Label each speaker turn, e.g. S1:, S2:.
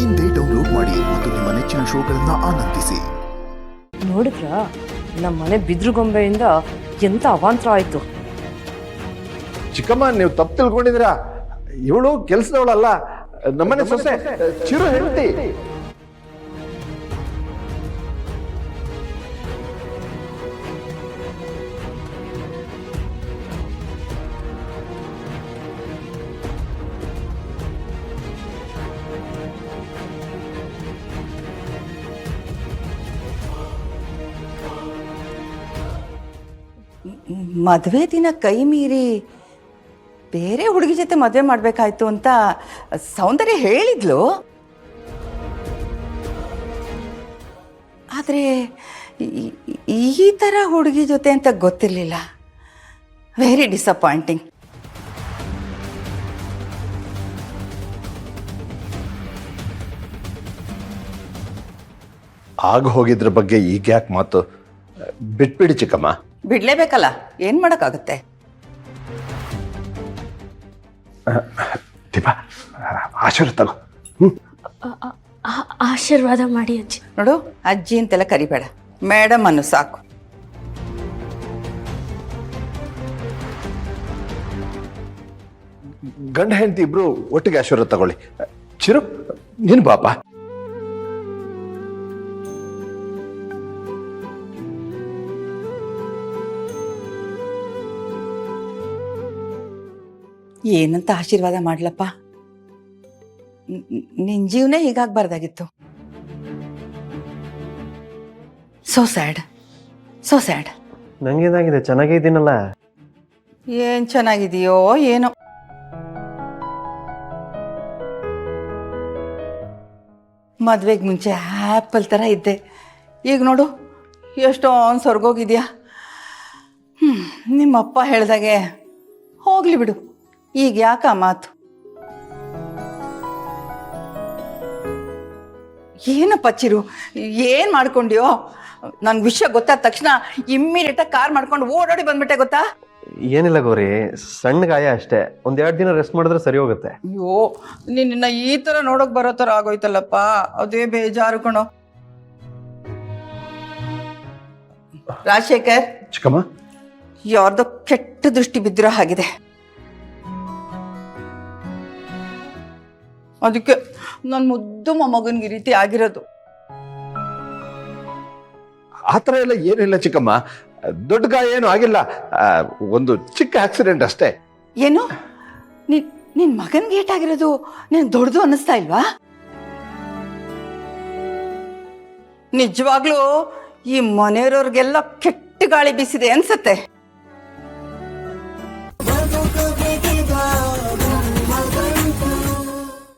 S1: ಇಂದೇ ಡೌನ್ಲೋಡ್ ಮಾಡಿ ಮತ್ತು ನಿಮ್ಮ ನೆಚ್ಚಿನ ಶೋಗಳನ್ನ ಆನಂದಿಸಿ.
S2: ನೋಡಿದ್ರ ನಮ್ಮ ಮನೆ ಬಿದ್ರುಗೊಂಬೆಯಿಂದ ಎಂತ ಅವಾಂತರ ಆಯ್ತು.
S3: ಚಿಕ್ಕಮ್ಮ, ನೀವು ತಪ್ಪು ತಿಳ್ಕೊಂಡಿದ್ದೀರಾ. ಇವಳು ಕೆಲಸದವಳಲ್ಲ, ನಮ್ಮನೆ ಸೊಸೆ ಚಿರು ಹೆಂಡತಿ.
S4: ಮದುವೆ ದಿನ ಕೈ ಮೀರಿ ಬೇರೆ ಹುಡುಗಿ ಜೊತೆ ಮದುವೆ ಮಾಡಬೇಕಾಯ್ತು ಅಂತ ಸೌಂದರ್ಯ ಹೇಳಿದ್ಲು. ಆದರೆ ಈ ಥರ ಹುಡುಗಿ ಜೊತೆ ಅಂತ ಗೊತ್ತಿರಲಿಲ್ಲ. Very disappointing.
S3: ಆಗ ಹೋಗಿದ್ರ ಬಗ್ಗೆ ಈಗ ಯಾಕೆ ಮಾತು? ಬಿಟ್ಬಿಡಿ ಚಿಕ್ಕಮ್ಮ.
S4: ಬಿಡಲೇಬೇಕಲ್ಲ, ಏನು ಮಾಡೋಕ್ಕಾಗುತ್ತೆ?
S3: ದೀಪಾ, ಆಶೀರ್ವಾದ ತಗೋ.
S5: ಆಶೀರ್ವಾದ ಮಾಡಿ ಅಜ್ಜಿ.
S4: ನೋಡು, ಅಜ್ಜಿ ಅಂತೆಲ್ಲ ಕರಿಬೇಡ, ಮೇಡಮ್ ಅನ್ನು ಸಾಕು.
S3: ಗಂಡ ಹೆಂಡತಿ ಇಬ್ರು ಒಟ್ಟಿಗೆ ಆಶೀರ್ವಾದ ತಗೊಳ್ಳಿ. ಚಿರು, ನೀನು ಬಾಪ.
S4: ಏನಂತ ಆಶೀರ್ವಾದ ಮಾಡ್ಲಪ್ಪ? ನಿನ್ ಜೀವನ ಹೀಗಾಗಬಾರ್ದಾಗಿತ್ತು. So sad, so sad.
S6: ನಂಗೇನಾಗಿದೆ? ಚೆನ್ನಾಗೇ ಇದ್ದೀನಲ್ಲ.
S4: ಏನ್ ಚೆನ್ನಾಗಿದೆಯೋ ಏನೋ. ಮದ್ವೆಗೆ ಮುಂಚೆ ಆ್ಯಪಲ್ ಥರ ಇದ್ದೆ. ಈಗ ನೋಡು, ಎಷ್ಟೊಂದು ಸ್ವರ್ಗೋಗಿದ್ಯಾ. ನಿಮ್ಮಪ್ಪ ಹೇಳ್ದಾಗೆ ಹೋಗ್ಲಿ ಬಿಡು. ಈಗ ಯಾಕ ಮಾತು? ಏನಪ್ಪ ಚಿರು, ಏನು ಮಾಡ್ಕೊಂಡ್ಯೋ? ನನ್ಗೆ ವಿಷಯ ಗೊತ್ತಾದ ತಕ್ಷಣ ಇಮ್ಮಿಡಿಯೇಟಾಗಿ ಕಾರ್ ಮಾಡ್ಕೊಂಡು ಓಡೋಡಿ ಬಂದ್ಬಿಟ್ಟೆ, ಗೊತ್ತಾ?
S6: ಏನಿಲ್ಲ ಗೌರಿ, ಸಣ್ಣ ಗಾಯ ಅಷ್ಟೇ. 1-2 ದಿನ ರೆಸ್ಟ್ ಮಾಡಿದ್ರೆ ಸರಿ ಹೋಗುತ್ತೆ.
S4: ಅಯ್ಯೋ, ನಿನ್ನ ಈ ಥರ ನೋಡೋಕೆ ಬರೋ ಥರ ಆಗೋಯ್ತಲ್ಲಪ್ಪ, ಅದೇ ಬೇಜಾರು ಕಣೋ. ರಾಜಶೇಖರ್,
S3: ಚಿಕ್ಕಮ್ಮ,
S4: ಯಾರ್ದೋ ಕೆಟ್ಟ ದೃಷ್ಟಿ ಬಿದ್ದಿರೋ ಹಾಗಿದೆ. ಅದಕ್ಕೆ ನನ್ನ ಮುದ್ದು ಮೊಮ್ಮಗನಿಗೆ ಈ ರೀತಿ ಆಗಿರೋದು.
S3: ಆ ಥರ ಎಲ್ಲ ಏನಿಲ್ಲ ಚಿಕ್ಕಮ್ಮ. ದೊಡ್ಡ ಗಾಯ ಏನು ಆಗಿಲ್ಲ, ಒಂದು ಚಿಕ್ಕ ಆಕ್ಸಿಡೆಂಟ್ ಅಷ್ಟೇ.
S4: ಏನು? ನಿನ್ ಮಗನ್ಗೆ ಏಟಾಗಿರೋದು ನಿನ್ ದೊಡ್ಡದು ಅನ್ನಿಸ್ತಾ ಇಲ್ವಾ? ನಿಜವಾಗ್ಲೂ ಈ ಮನೆಯವ್ರಿಗೆಲ್ಲ ಕೆಟ್ಟ ಗಾಳಿ ಬೀಸಿದೆ ಅನ್ಸತ್ತೆ.